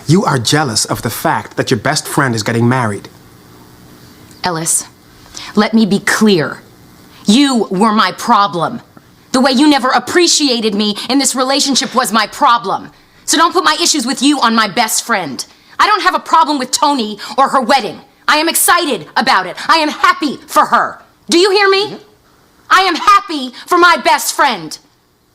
You are jealous of the fact that your best friend is getting married. Ellis, let me be clear. You were my problem. The way you never appreciated me in this relationship was my problem. So don't put my issues with you on my best friend. I don't have a problem with Toni or her wedding. I am excited about it. I am happy for her. Do you hear me? I am happy for my best friend.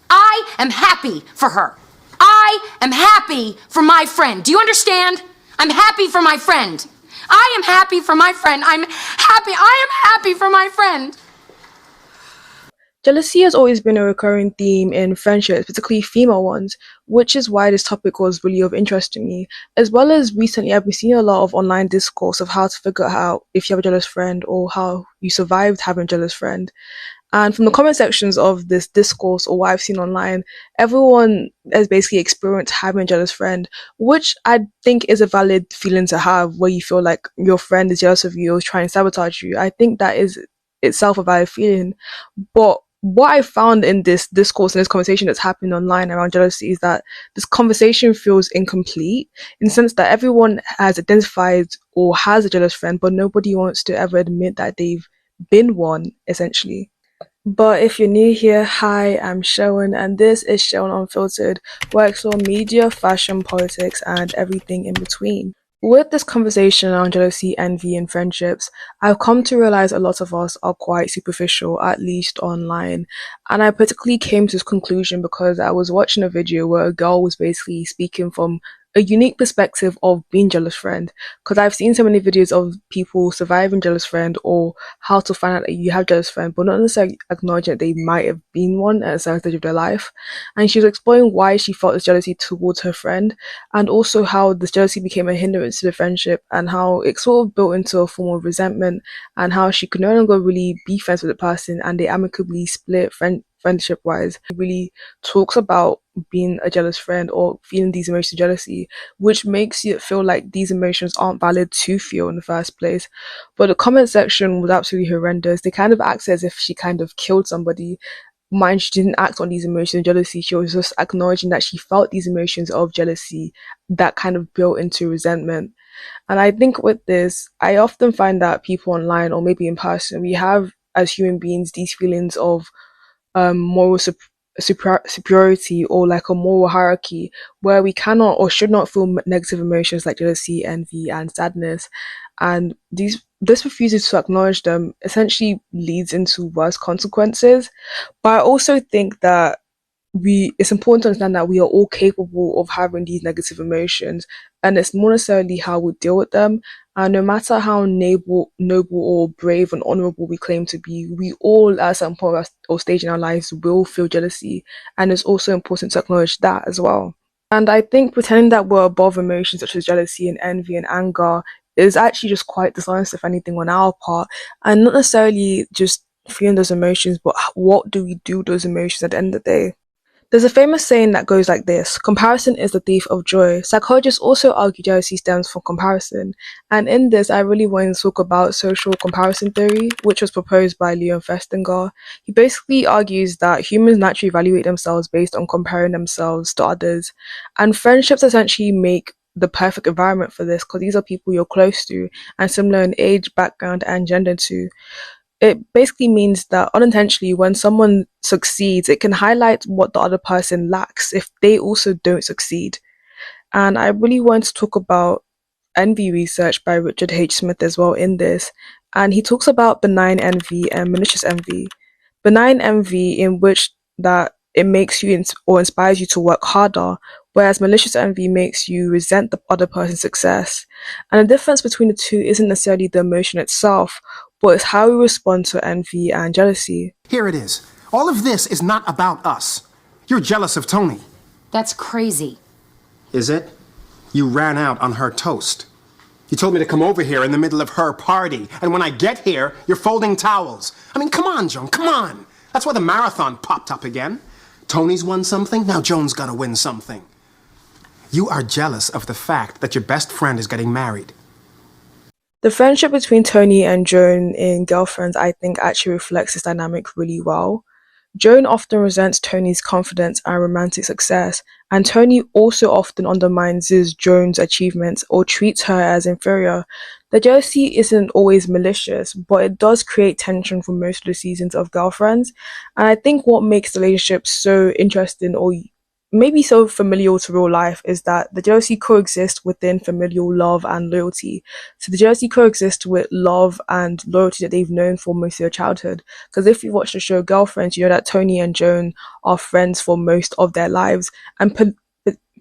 I am happy for her. I am happy for my friend. Do you understand? I'm happy for my friend. I am happy for my friend. I am happy for my friend. Jealousy has always been a recurring theme in friendships, particularly female ones, which is why this topic was really of interest to me. As well as recently, I've been seeing a lot of online discourse of how to figure out if you have a jealous friend or how you survived having a jealous friend. And from the comment sections of this discourse or what I've seen online, everyone has basically experienced having a jealous friend, which I think is a valid feeling to have, where you feel like your friend is jealous of you or trying to sabotage you. I think that is itself a valid feeling. But what I found in this discourse and this conversation that's happening online around jealousy is that this conversation feels incomplete in the sense that everyone has identified or has a jealous friend, but nobody wants to ever admit that they've been one, essentially. But if you're new here, hi, I'm Joan, and this is Joan Unfiltered, where I explore media, fashion, politics, and everything in between. With this conversation around jealousy, envy, and friendships, I've come to realize a lot of us are quite superficial, at least online. And I particularly came to this conclusion because I was watching a video where a girl was basically speaking from a unique perspective of being jealous friend, because I've seen so many videos of people surviving jealous friend or how to find out that you have jealous friend, but not necessarily acknowledging that they might have been one at a certain stage of their life. And she was exploring why she felt this jealousy towards her friend, and also how this jealousy became a hindrance to the friendship, and how it sort of built into a form of resentment, and how she could no longer really be friends with the person, and they amicably split friendship wise. He really talks about being a jealous friend or feeling these emotions of jealousy, which makes you feel like these emotions aren't valid to feel in the first place. But the comment section was absolutely horrendous. They kind of acted as if she kind of killed somebody. Mind, she didn't act on these emotions of jealousy. She was just acknowledging that she felt these emotions of jealousy that kind of built into resentment. And I think with this, I often find that people online or maybe in person, we have as human beings these feelings of moral superiority or like a moral hierarchy where we cannot or should not feel negative emotions like jealousy, envy, and sadness. And this refuses to acknowledge them essentially leads into worse consequences. But I also think that it's important to understand that we are all capable of having these negative emotions, and it's more necessarily how we deal with them. And no matter how noble or brave and honorable we claim to be, we all at some point or stage in our lives will feel jealousy, and it's also important to acknowledge that as well. And I think pretending that we're above emotions such as jealousy and envy and anger is actually just quite dishonest, if anything, on our part, and not necessarily just feeling those emotions, but what do we do with those emotions at the end of the day? There's a famous saying that goes like this: comparison is the thief of joy. Psychologists also argue jealousy stems from comparison. And in this, I really want to talk about social comparison theory, which was proposed by Leon Festinger. He basically argues that humans naturally evaluate themselves based on comparing themselves to others. And friendships essentially make the perfect environment for this, because these are people you're close to and similar in age, background, and gender to. It basically means that unintentionally, when someone succeeds, it can highlight what the other person lacks if they also don't succeed. And I really want to talk about envy research by Richard H. Smith as well in this. And he talks about benign envy and malicious envy. Benign envy, in which that it makes you or inspires you to work harder, whereas malicious envy makes you resent the other person's success. And the difference between the two isn't necessarily the emotion itself, but it's how we respond to envy and jealousy. Here it is. All of this is not about us. You're jealous of Toni. That's crazy. Is it? You ran out on her toast. You told me to come over here in the middle of her party, and when I get here, you're folding towels. I mean, come on, Joan, come on. That's why the marathon popped up again. Toni's won something, now Joan's gotta win something. You are jealous of the fact that your best friend is getting married. The friendship between Toni and Joan in Girlfriends, I think, actually reflects this dynamic really well. Joan often resents Tony's confidence and romantic success, and Tony also often undermines Joan's achievements or treats her as inferior. The jealousy isn't always malicious, but it does create tension for most of the seasons of Girlfriends, and I think what makes the relationship so interesting or maybe so familiar to real life is that the jealousy coexists within familial love and loyalty. So the jealousy coexists with love and loyalty that they've known for most of their childhood. Because if you watch the show Girlfriends, you know that Tony and Joan are friends for most of their lives. And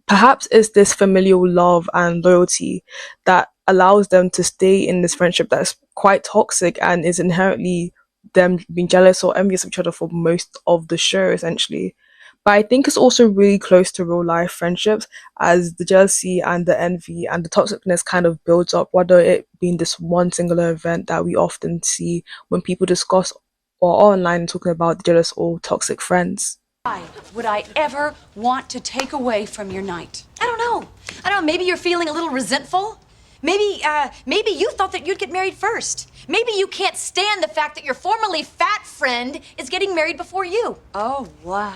perhaps it's this familial love and loyalty that allows them to stay in this friendship that's quite toxic and is inherently them being jealous or envious of each other for most of the show, essentially. But I think it's also really close to real life friendships as the jealousy and the envy and the toxicness kind of builds up, whether it being this one singular event that we often see when people discuss or are online talking about jealous or toxic friends. Why would I ever want to take away from your night? I don't know. Maybe you're feeling a little resentful. Maybe you thought that you'd get married first. Maybe you can't stand the fact that your formerly fat friend is getting married before you. Oh, wow.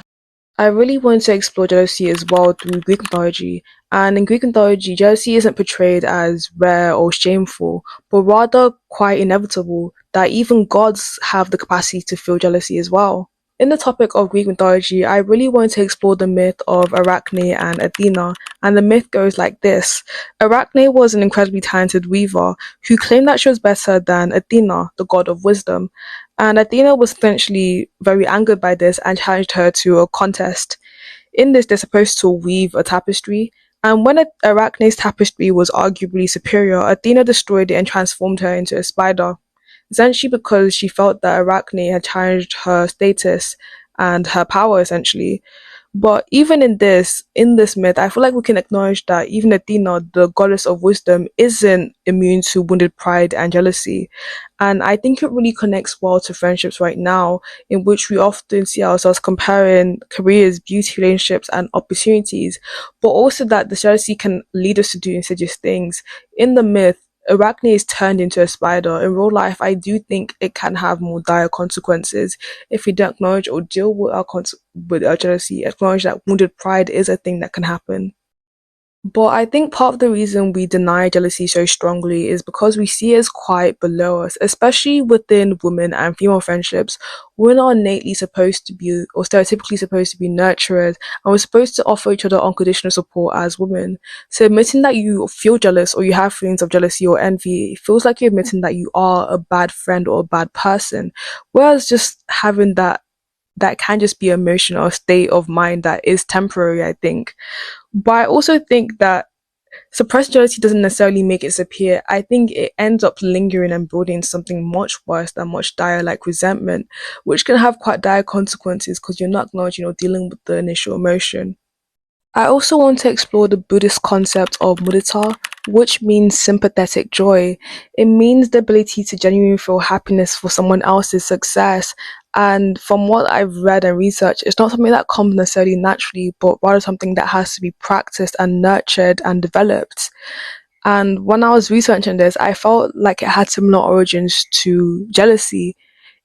I really want to explore jealousy as well through Greek mythology, and in Greek mythology, jealousy isn't portrayed as rare or shameful, but rather quite inevitable, that even gods have the capacity to feel jealousy as well. In the topic of Greek mythology, I really want to explore the myth of Arachne and Athena, and the myth goes like this. Arachne was an incredibly talented weaver who claimed that she was better than Athena, the god of wisdom, and Athena was essentially very angered by this and challenged her to a contest. In this, they're supposed to weave a tapestry, and when Arachne's tapestry was arguably superior, Athena destroyed it and transformed her into a spider, essentially because she felt that Arachne had challenged her status and her power, essentially. But even in this myth, I feel like we can acknowledge that even Athena, the goddess of wisdom, isn't immune to wounded pride and jealousy. And I think it really connects well to friendships right now, in which we often see ourselves comparing careers, beauty, relationships, and opportunities, but also that the jealousy can lead us to do insidious things. In the myth, Arachne is turned into a spider. In real life, I do think it can have more dire consequences if we don't acknowledge or deal with with our jealousy, acknowledge that wounded pride is a thing that can happen. But I think part of the reason we deny jealousy so strongly is because we see it as quite below us, especially within women and female friendships. Women are innately supposed to be, or stereotypically supposed to be, nurturers, and we're supposed to offer each other unconditional support as women. So admitting that you feel jealous or you have feelings of jealousy or envy feels like you're admitting that you are a bad friend or a bad person. Whereas just having that can just be an emotional state of mind that is temporary, I think. But I also think that suppressed jealousy doesn't necessarily make it disappear. I think it ends up lingering and building into something much worse than much dire, like resentment, which can have quite dire consequences because you're not acknowledging or dealing with the initial emotion. I also want to explore the Buddhist concept of mudita, which means sympathetic joy. It means the ability to genuinely feel happiness for someone else's success. And from what I've read and researched, it's not something that comes necessarily naturally, but rather something that has to be practiced and nurtured and developed. And when I was researching this, I felt like it had similar origins to jealousy,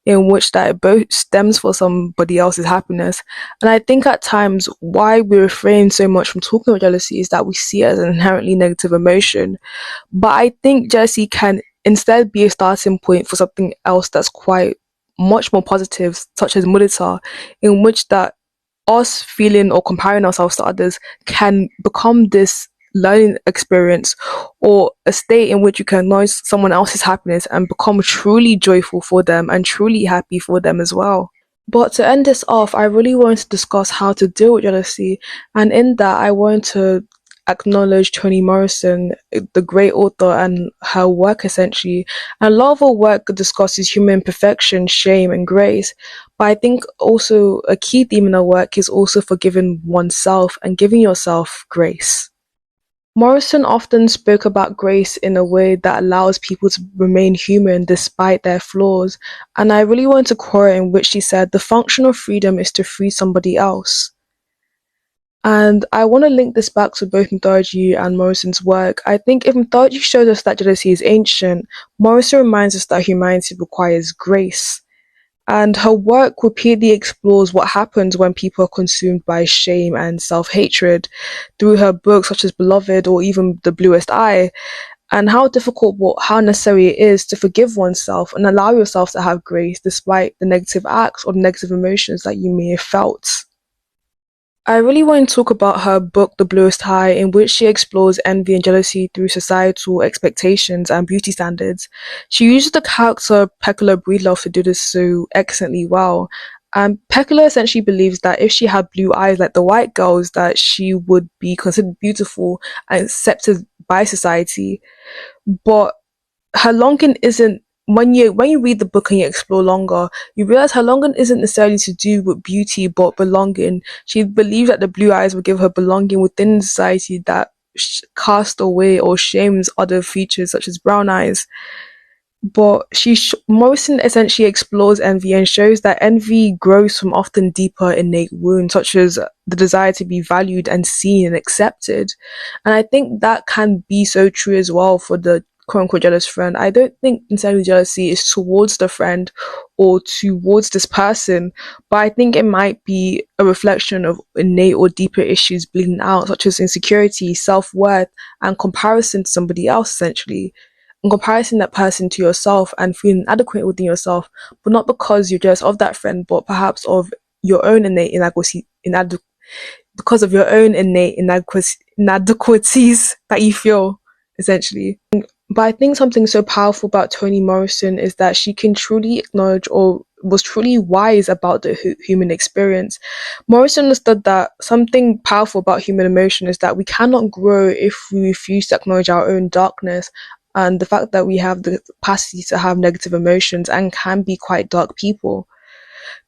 in which that it both stems for somebody else's happiness. And I think at times why we refrain so much from talking about jealousy is that we see it as an inherently negative emotion. But I think jealousy can instead be a starting point for something else that's quite much more positive, such as mudita, in which that us feeling or comparing ourselves to others can become this learning experience or a state in which you can acknowledge someone else's happiness and become truly joyful for them and truly happy for them as well. But to end this off, I really want to discuss how to deal with jealousy, and in that I want to acknowledge Toni Morrison, the great author, and her work essentially. And a lot of her work discusses human imperfection, shame, and grace. But I think also a key theme in her work is also forgiving oneself and giving yourself grace. Morrison often spoke about grace in a way that allows people to remain human despite their flaws, and I really want to quote in which she said, "The function of freedom is to free somebody else." And I want to link this back to both mythology and Morrison's work. I think if mythology shows us that jealousy is ancient, Morrison reminds us that humanity requires grace. And her work repeatedly explores what happens when people are consumed by shame and self-hatred through her books such as Beloved or even The Bluest Eye, and how difficult, how necessary it is to forgive oneself and allow yourself to have grace despite the negative acts or the negative emotions that you may have felt. I really want to talk about her book, The Bluest Eye, in which she explores envy and jealousy through societal expectations and beauty standards. She uses the character Pecula Breedlove to do this so excellently well. And Pecula essentially believes that if she had blue eyes like the white girls, that she would be considered beautiful and accepted by society. But her longing isn't, when you read the book and you explore longer, you realize her longing isn't necessarily to do with beauty but belonging. She believes that the blue eyes will give her belonging within society that cast away or shames other features such as brown eyes. But Morrison essentially explores envy and shows that envy grows from often deeper innate wounds, such as the desire to be valued and seen and accepted. And I think that can be so true as well for the quote-unquote jealous friend. I don't think necessarily jealousy is towards the friend or towards this person, but I think it might be a reflection of innate or deeper issues bleeding out, such as insecurity, self-worth, and comparison to somebody else, essentially. In comparison that person to yourself and feeling inadequate within yourself, but not because you're jealous of that friend, but perhaps of your own innate because of your own innate inadequacies that you feel, essentially. But I think something so powerful about Toni Morrison is that she can truly acknowledge or was truly wise about the human experience. Morrison understood that something powerful about human emotion is that we cannot grow if we refuse to acknowledge our own darkness and the fact that we have the capacity to have negative emotions and can be quite dark people.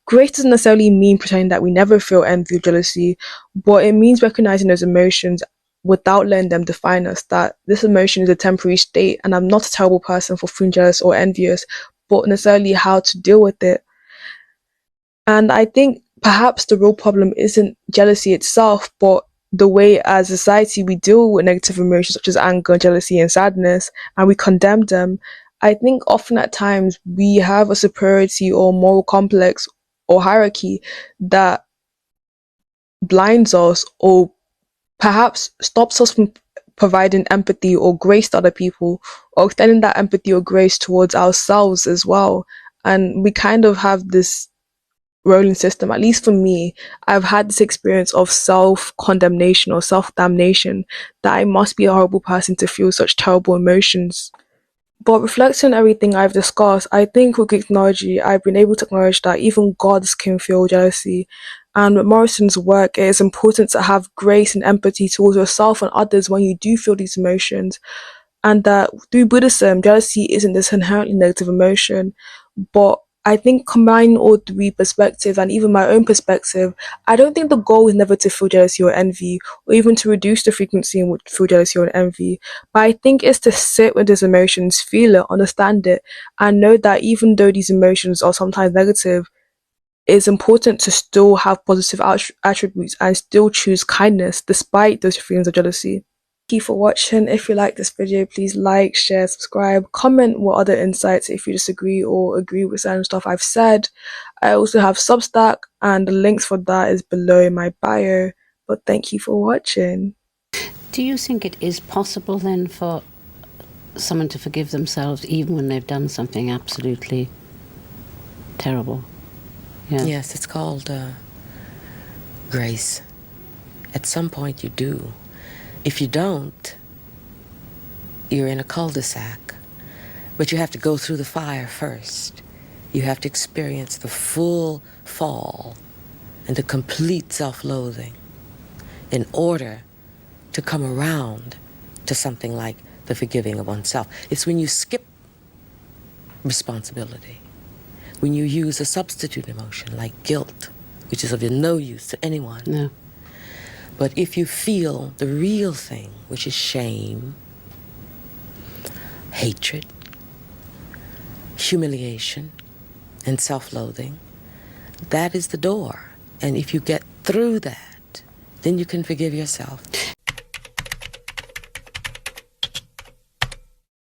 Grace doesn't necessarily mean pretending that we never feel envy or jealousy, but it means recognizing those emotions without letting them define us, that this emotion is a temporary state and I'm not a terrible person for feeling jealous or envious, but necessarily how to deal with it. And I think perhaps the real problem isn't jealousy itself, but the way as a society we deal with negative emotions such as anger, jealousy, and sadness, and we condemn them. I think often at times we have a superiority or moral complex or hierarchy that blinds us or perhaps stops us from providing empathy or grace to other people or extending that empathy or grace towards ourselves as well. And we kind of have this rolling system. At least for me, I've had this experience of self-condemnation or self-damnation that I must be a horrible person to feel such terrible emotions. But reflecting on everything I've discussed, I think with Greek mythology, I've been able to acknowledge that even gods can feel jealousy. And with Morrison's work, it is important to have grace and empathy towards yourself and others when you do feel these emotions. And that through Buddhism, jealousy isn't this inherently negative emotion, but I think combining all three perspectives and even my own perspective, I don't think the goal is never to feel jealousy or envy, or even to reduce the frequency in which feel jealousy or envy. But I think it's to sit with these emotions, feel it, understand it, and know that even though these emotions are sometimes negative, it's important to still have positive attributes and still choose kindness despite those feelings of jealousy. Thank you for watching. If you like this video, please like, share, subscribe, comment what other insights if you disagree or agree with certain stuff I've said. I also have Substack and the links for that is below in my bio. But thank you for watching. Do you think it is possible then for someone to forgive themselves even when they've done something absolutely terrible? Yeah. Yes, it's called grace. At some point you do. If you don't, you're in a cul-de-sac. But you have to go through the fire first. You have to experience the full fall and the complete self-loathing in order to come around to something like the forgiving of oneself. It's when you skip responsibility, when you use a substitute emotion like guilt, which is of no use to anyone. No. But if you feel the real thing, which is shame, hatred, humiliation, and self-loathing, that is the door. And if you get through that, then you can forgive yourself.